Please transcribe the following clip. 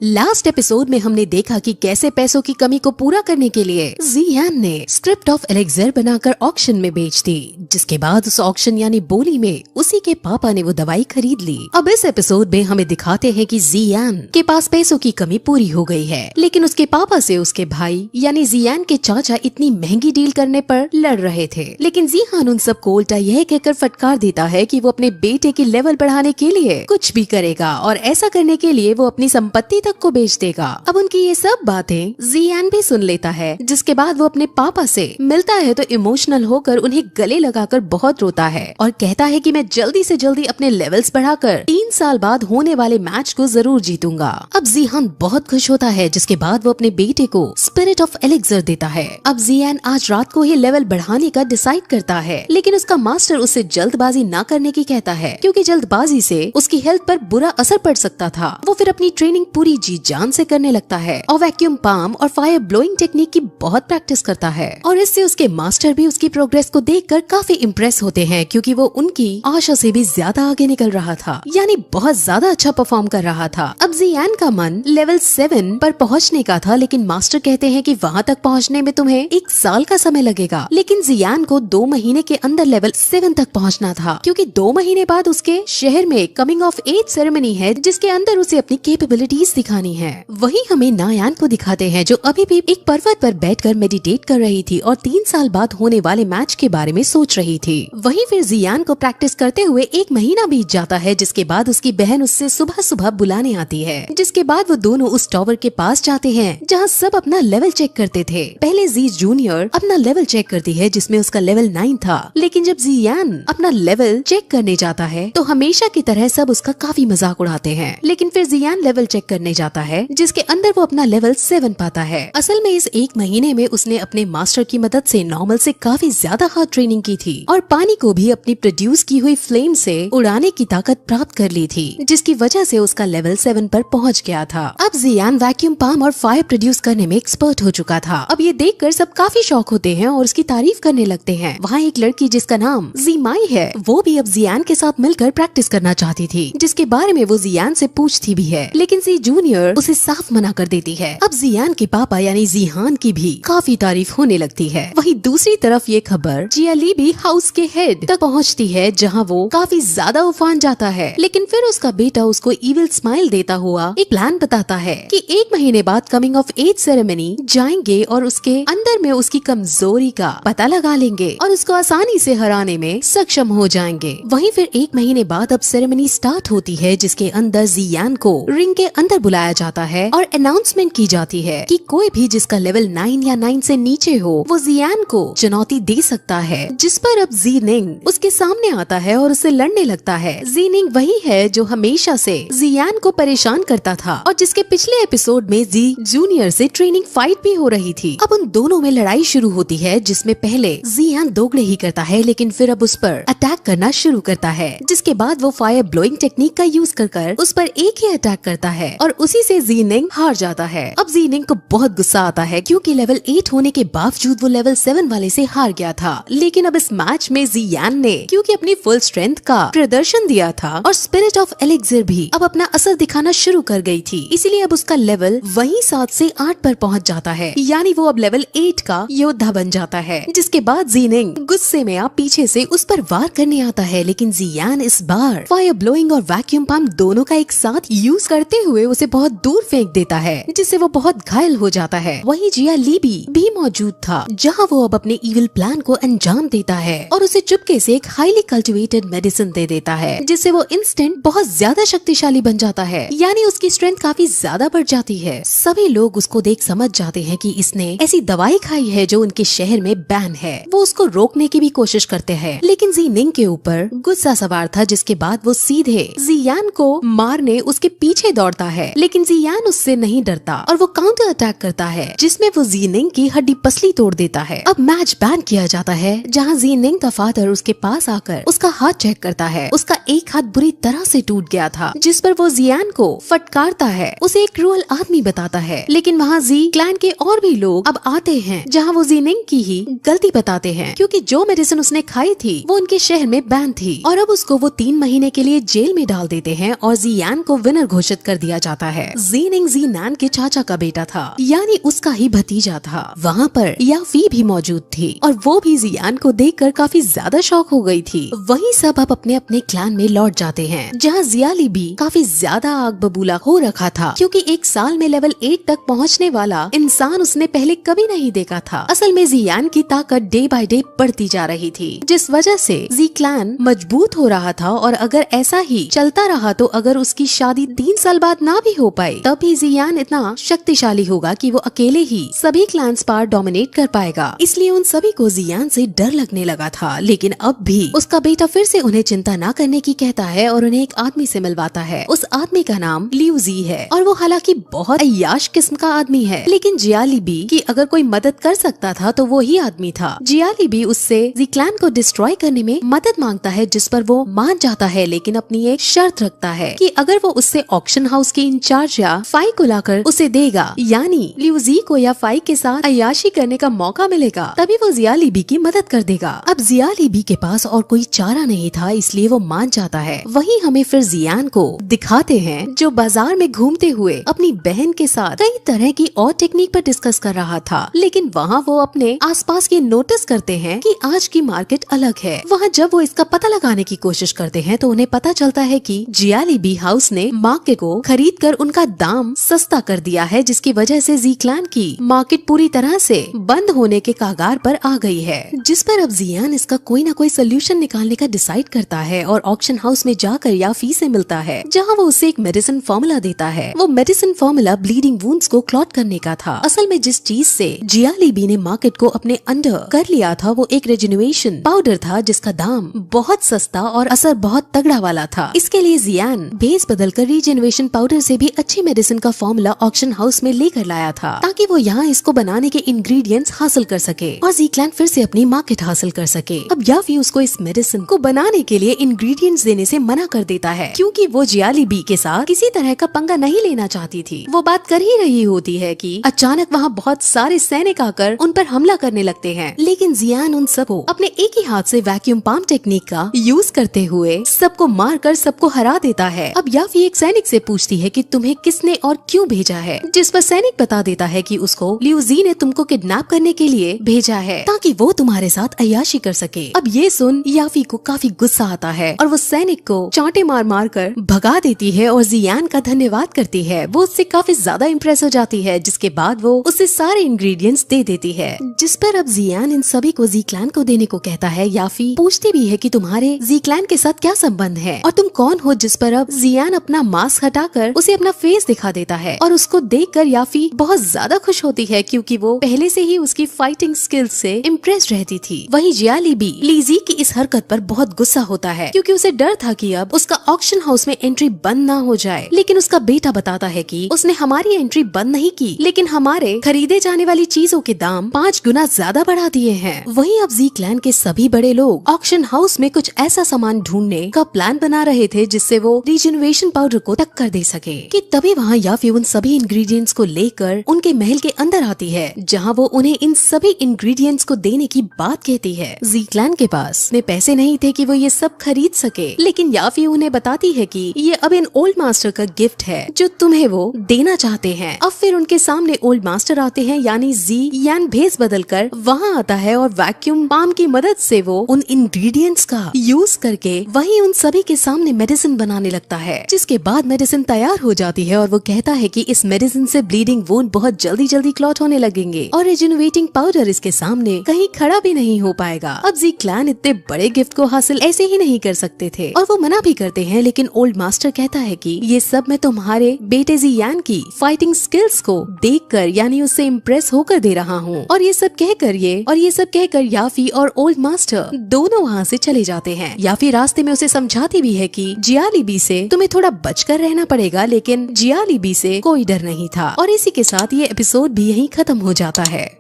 Last episode में हमने देखा कि कैसे पैसों की कमी को पूरा करने के लिए जियान ने स्क्रिप्ट ऑफ एलेक्जेर बनाकर ऑक्शन में बेच दी, जिसके बाद उस ऑक्शन यानी बोली में उसी के पापा ने वो दवाई खरीद ली। अब इस एपिसोड में हमें दिखाते हैं कि जियान के पास पैसों की कमी पूरी हो गई है, लेकिन उसके पापा से उसके भाई यानी जियान के चाचा इतनी महंगी डील करने पर लड़ रहे थे। लेकिन जियान उन सबको उल्टा यह कहकर फटकार देता है कि वो अपने बेटे की लेवल बढ़ाने के लिए कुछ भी करेगा और ऐसा करने के लिए वो अपनी संपत्ति तक को बेच देगा। अब उनकी ये सब बातें जियान भी सुन लेता है, जिसके बाद वो अपने पापा से मिलता है तो इमोशनल होकर उन्हें गले लगाकर बहुत रोता है और कहता है कि मैं जल्दी से जल्दी अपने लेवल्स बढ़ाकर 3 साल बाद होने वाले मैच को जरूर जीतूंगा। अब जियान बहुत खुश होता है, जिसके बाद वो अपने बेटे को स्पिरिट ऑफ एलेक्जेर देता है। अब जियान आज रात को ही लेवल बढ़ाने का डिसाइड करता है, लेकिन उसका मास्टर उसे जल्दबाजी ना करने की कहता है, क्योंकि जल्दबाजी से उसकी हेल्थ पर बुरा असर पड़ सकता था। वो फिर अपनी ट्रेनिंग पूरी जी जान से करने लगता है और वैक्यूम पाम और फायर ब्लोइंग टेक्निक की बहुत प्रैक्टिस करता है और इससे उसके मास्टर भी उसकी प्रोग्रेस को देखकर काफी इम्प्रेस होते हैं, क्योंकि वो उनकी आशा से भी ज्यादा आगे निकल रहा था, यानी बहुत ज्यादा अच्छा परफॉर्म कर रहा था। अब जियान का मन लेवल 7 पर पहुंचने का था, लेकिन मास्टर कहते हैं कि वहां तक पहुंचने में तुम्हें 1 साल का समय लगेगा। लेकिन जियान को 2 महीने के अंदर लेवल 7 तक पहुंचना था, क्योंकि 2 महीने बाद उसके शहर में कमिंग ऑफ एज सेरेमनी है, जिसके अंदर उसे अपनी कैपेबिलिटीज दिखानी है। वही हमें नायान को दिखाते हैं, जो अभी भी एक पर्वत पर बैठकर मेडिटेट कर रही थी और 3 साल बाद होने वाले मैच के बारे में सोच रही थी। वहीं फिर जियान को प्रैक्टिस करते हुए 1 महीना बीत जाता है, जिसके बाद उसकी बहन उससे सुबह सुबह बुलाने आती है। जिसके बाद वो दोनों उस टावर के पास जाते हैं जहाँ सब अपना लेवल चेक करते थे। पहले जी जूनियर अपना लेवल चेक करती है, जिसमें उसका लेवल 9 था, लेकिन जब जियान अपना लेवल चेक करने जाता है तो हमेशा की तरह सब उसका काफी मजाक उड़ाते हैं। लेकिन फिर जियान लेवल चेक करने जाता है, जिसके अंदर वो अपना लेवल 7 पाता है। असल में इस 1 महीने में उसने अपने मास्टर की मदद से नॉर्मल से काफी ज्यादा हार्ड ट्रेनिंग की थी और पानी को भी अपनी प्रोड्यूस की हुई फ्लेम से उड़ाने की ताकत प्राप्त कर ली थी, जिसकी वजह से उसका लेवल 7 पर पहुंच गया था। अब जियान वैक्यूम पाम और फायर प्रोड्यूस करने में एक्सपर्ट हो चुका था। अब ये देखकर सब काफी शौक होते हैं और उसकी तारीफ करने लगते हैं। वहाँ एक लड़की जिसका नाम जीमाई है, वो भी अब जियान के साथ मिलकर प्रैक्टिस करना चाहती थी, जिसके बारे में वो जियान से पूछती भी है, लेकिन जी जूनियर उसे साफ मना कर देती है। अब जियान के पापा यानी जिहान की भी काफी तारीफ होने लगती है। वहीं दूसरी तरफ ये खबर जियाली भी हाउस के हेड तक पहुंचती है, जहां वो काफी ज्यादा उफान जाता है। लेकिन फिर उसका बेटा उसको इविल स्माइल देता हुआ एक प्लान बताता है कि 1 महीने बाद कमिंग ऑफ एज सेरेमनी जाएंगे और उसके अंदर में उसकी कमजोरी का पता लगा लेंगे और उसको आसानी से हराने में सक्षम हो जाएंगे। वहीं फिर 1 महीने बाद अब सेरेमनी स्टार्ट होती है, जिसके अंदर जियान को रिंग के अंदर बुलाया जाता है और अनाउंसमेंट की जाती है कि कोई भी जिसका लेवल 9 या 9 से नीचे हो वो जियान को चुनौती दे सकता है। जिस पर अब जीनिंग उसके सामने आता है और उससे लड़ने लगता है। जीनिंग वही है जो हमेशा से जियान को परेशान करता था और जिसके पिछले एपिसोड में जी जूनियर से ट्रेनिंग फाइट भी हो रही थी। अब उन दोनों में लड़ाई शुरू होती है, जिसमें पहले जियान दोगले ही करता है, लेकिन फिर अब उस पर अटैक करना शुरू करता है। जिसके बाद वो फायर ब्लोइंग टेक्निक का यूज कर उस पर एक ही अटैक करता है और उसी से जीनिंग हार जाता है। अब जीनिंग को बहुत गुस्सा आता है, क्योंकि लेवल 8 होने के बावजूद वो लेवल 7 वाले से हार गया था। लेकिन अब इस मैच में जियान ने क्योंकि अपनी फुल स्ट्रेंथ का प्रदर्शन दिया था और स्पिरिट ऑफ एलेक्जेर भी अब अपना असर दिखाना शुरू कर गई थी, इसीलिए अब उसका लेवल वहीं 7 से 8 पर पहुंच जाता है, यानी वो अब लेवल 8 का योद्धा बन जाता है। जिसके बाद जीनिंग गुस्से में आप पीछे से उस पर वार करने आता है, लेकिन जियान इस बार फायर ब्लोइंग और वैक्यूम पंप दोनों का एक साथ यूज करते हुए उसे बहुत दूर फेंक देता है, जिससे वो बहुत घायल हो जाता है। वहीं जिया लीबी भी मौजूद था, जहां वो अब अपने इविल प्लान को अंजाम देता है और उसे चुपके से एक हाईली कल्टिवेटेड मेडिसिन दे देता है, जिससे वो इंस्टेंट बहुत ज्यादा शक्तिशाली बन जाता है, यानी उसकी स्ट्रेंथ काफी ज्यादा बढ़ जाती है। सभी लोग उसको देख समझ जाते हैं कि इसने ऐसी दवाई खाई है जो उनके शहर में बैन है। वो उसको रोकने की भी कोशिश करते हैं, लेकिन जीनिंग के ऊपर गुस्सा सवार था, जिसके बाद वो सीधे जियान को मारने उसके पीछे दौड़ता है। लेकिन जियान उससे नहीं डरता और वो काउंटर अटैक करता है, जिसमें वो जीनिंग की हड्डी पसली तोड़ देता है। अब मैच बैन किया जाता है, जहाँ जीनिंग का फादर उसके पास आकर उसका हाथ चेक करता है। उसका एक हाथ बुरी तरह से टूट गया था, जिस पर वो जियान को फटकारता है, उसे एक क्रूअल आदमी बताता है। लेकिन वहाँ जी क्लैन के और भी लोग अब आते हैं, जहाँ वो जीनिंग की ही गलती बताते हैं, क्योंकि जो मेडिसिन उसने खाई थी वो उनके शहर में बैन थी और अब उसको वो 3 महीने के लिए जेल में डाल देते हैं और जियान को विनर घोषित कर दिया जाता है। जीनिंग जीनान के चाचा का बेटा था, यानी उसका ही भतीजा था। वहाँ पर याफी भी मौजूद थी और वो भी जियान को देखकर काफी ज्यादा शॉक हो गई थी। वहीं सब अब अपने अपने क्लान में लौट जाते हैं, जहाँ जियाली भी काफी ज्यादा आग बबूला हो रखा था, क्योंकि एक साल में लेवल 8 तक पहुँचने वाला इंसान उसने पहले कभी नहीं देखा था। असल में जियान की ताकत डे बाय डे बढ़ती जा रही थी, जिस वजह से जी क्लान मजबूत हो रहा था। और अगर ऐसा ही चलता रहा तो अगर उसकी शादी 3 साल बाद ना भी हो पाए, तब भी जियान इतना शक्तिशाली होगा कि वो अकेले ही सभी क्लान्स पर डोमिनेट कर पाएगा। इसलिए उन सभी को जियान से डर लगने लगा था। लेकिन अब भी उसका बेटा फिर से उन्हें चिंता न करने की कहता है और उन्हें एक आदमी से मिलवाता है। उस आदमी का नाम लियू जी है और वो हालांकि बहुत अय्याश किस्म का आदमी है, लेकिन जियाली भी की अगर कोई मदद कर सकता था तो वो ही आदमी था। जियाली भी उससे जी क्लान को डिस्ट्रॉय करने में मदद मांगता है, जिस पर वो मान जाता है, लेकिन अपनी एक शर्त रखता है कि अगर वो उससे ऑक्शन हाउस के इंचार्ज या फाई को लाकर उसे देगा, यानी लियू जी को या फाई के साथ अय्याशी करने का मौका मिलेगा, तभी वो जियाली बी की मदद कर देगा। अब जियाली बी के पास और कोई चारा नहीं था, इसलिए वो मान जाता है। वहीं हमें फिर जियान को दिखाते हैं जो बाजार में घूमते हुए अपनी बहन के साथ कई तरह की और टेक्निक पर डिस्कस कर रहा था, लेकिन वहाँ वो अपने आसपास ये नोटिस करते हैं कि आज की मार्केट अलग है। वहाँ जब वो इसका पता लगाने की कोशिश करते हैं तो उन्हें पता चलता है कि जियाली बी हाउस ने मार्केट को खरीद कर उनका दाम सस्ता कर दिया है, जिसकी वजह से जी क्लान की मार्केट पूरी तरह से बंद होने के कागार पर आ गई है। जिस पर अब जियान इसका कोई न कोई सोल्यूशन निकालने का डिसाइड करता है और ऑक्शन हाउस में जाकर याफी से मिलता है, जहाँ वो उसे एक मेडिसिन फॉर्मूला देता है। वो मेडिसिन फॉर्मूला ब्लीडिंग वुंड्स को क्लॉट करने का था। असल में जिस चीज से जियाली बी ने मार्केट को अपने अंडर कर लिया था वो एक रेजुनेशन पाउडर था, जिसका दाम बहुत सस्ता और असर बहुत तगड़ा वाला था। इसके लिए जियान भेस बदलकर रीजेनरेशन पाउडर से भी अच्छी मेडिसिन का फॉर्मूला ऑक्शन हाउस में लेकर लाया था, ताकि वो यहाँ इसको बनाने के इंग्रेडिएंट्स हासिल कर सके और जी क्लान फिर से अपनी मार्केट हासिल कर सके। अब याफी उसको इस मेडिसिन को बनाने के लिए इंग्रेडिएंट्स देने से मना कर देता है, क्योंकि वो जियाली बी के साथ किसी तरह का पंगा नहीं लेना चाहती थी। वो बात कर ही रही होती है कि अचानक वहाँ बहुत सारे सैनिक आकर उन पर हमला करने लगते हैं, लेकिन जियान उन सबको अपने एक ही हाथ से वैक्यूम पाम टेक्निक का यूज करते हुए सबको मारकर सबको हरा देता है। अब याफी एक सैनिक से पूछती है कि तुम्हें किसने और क्यों भेजा है, जिस पर सैनिक बता देता है कि उसको लियू जी ने तुमको किडनैप करने के लिए भेजा है, ताकि वो तुम्हारे साथ अय्याशी कर सके। अब ये सुन याफी को काफी गुस्सा आता है और वो सैनिक को चांटे मार मार कर भगा देती है और जियान का धन्यवाद करती है। वो उससे काफी ज्यादा इम्प्रेस हो जाती है, जिसके बाद वो उसे सारे इंग्रेडिएंट्स दे देती है, जिस पर अब जियान इन सभी को जी क्लान को देने को कहता है। याफी पूछती भी है कि तुम्हारे जी क्लान के साथ क्या संबंध है और तुम कौन हो, जिस पर अब जियान अपना मास्क हटाकर उसे अपना फेस दिखा देता है और उसको देखकर याफी बहुत ज्यादा खुश होती है, क्योंकि वो पहले से ही उसकी फाइटिंग स्किल्स से इम्प्रेस रहती थी। वहीं जियाली भी लीजी की इस हरकत पर बहुत गुस्सा होता है, क्योंकि उसे डर था कि अब उसका ऑक्शन हाउस में एंट्री बंद ना हो जाए, लेकिन उसका बेटा बताता है कि उसने हमारी एंट्री बंद नहीं की, लेकिन हमारे खरीदे जाने वाली चीजों के दाम 5 गुना ज्यादा बढ़ा दिए हैं। वहीं अब जी क्लैन के सभी बड़े लोग ऑक्शन हाउस में कुछ ऐसा सामान ढूंढने का प्लान बना रहे थे जिससे वो रीजनरेशन पाउडर को टक्कर दे सके, कि तभी वहाँ याफी उन सभी इंग्रेडिएंट्स को लेकर उनके महल के अंदर आती है, जहाँ वो उन्हें इन सभी इंग्रेडिएंट्स को देने की बात कहती है। जी क्लैन के पास इतने पैसे नहीं थे कि वो ये सब खरीद सके, लेकिन याफी उन्हें बताती है कि ये अब इन ओल्ड मास्टर का गिफ्ट है जो तुम्हें वो देना चाहते हैं। अब फिर उनके सामने ओल्ड मास्टर आते हैं, यानी जी यान भेस बदलकर वहाँ आता है और वैक्यूम पाम की मदद से वो उन इंग्रेडिएंट्स का यूज करके वही उन सभी के सामने मेडिसिन बनाने लगता है, जिसके बाद मेडिसिन तैयार हो जाती है और वो कहता है कि इस मेडिसिन से ब्लीडिंग वुंड बहुत जल्दी जल्दी क्लॉट होने लगेंगे और रिजनरेटिंग पाउडर इसके सामने कहीं खड़ा भी नहीं हो पाएगा। अब जी क्लैन इतने बड़े गिफ्ट को हासिल ऐसे ही नहीं कर सकते थे और वो मना भी करते हैं, लेकिन ओल्ड मास्टर कहता है कि ये सब मैं तुम्हारे बेटे जी यान की फाइटिंग स्किल्स को देखकर यानी उससे इम्प्रेस होकर दे रहा हूँ। और ये सब कहकर याफी और ओल्ड मास्टर दोनों वहाँ से चले जाते हैं। याफी रास्ते में उसे समझाती भी है कि जियाली बी से तुम्हें थोड़ा बचकर रहना पड़ेगा, लेकिन जियाली बी से कोई डर नहीं था। और इसी के साथ ये एपिसोड भी यहीं खत्म हो जाता है।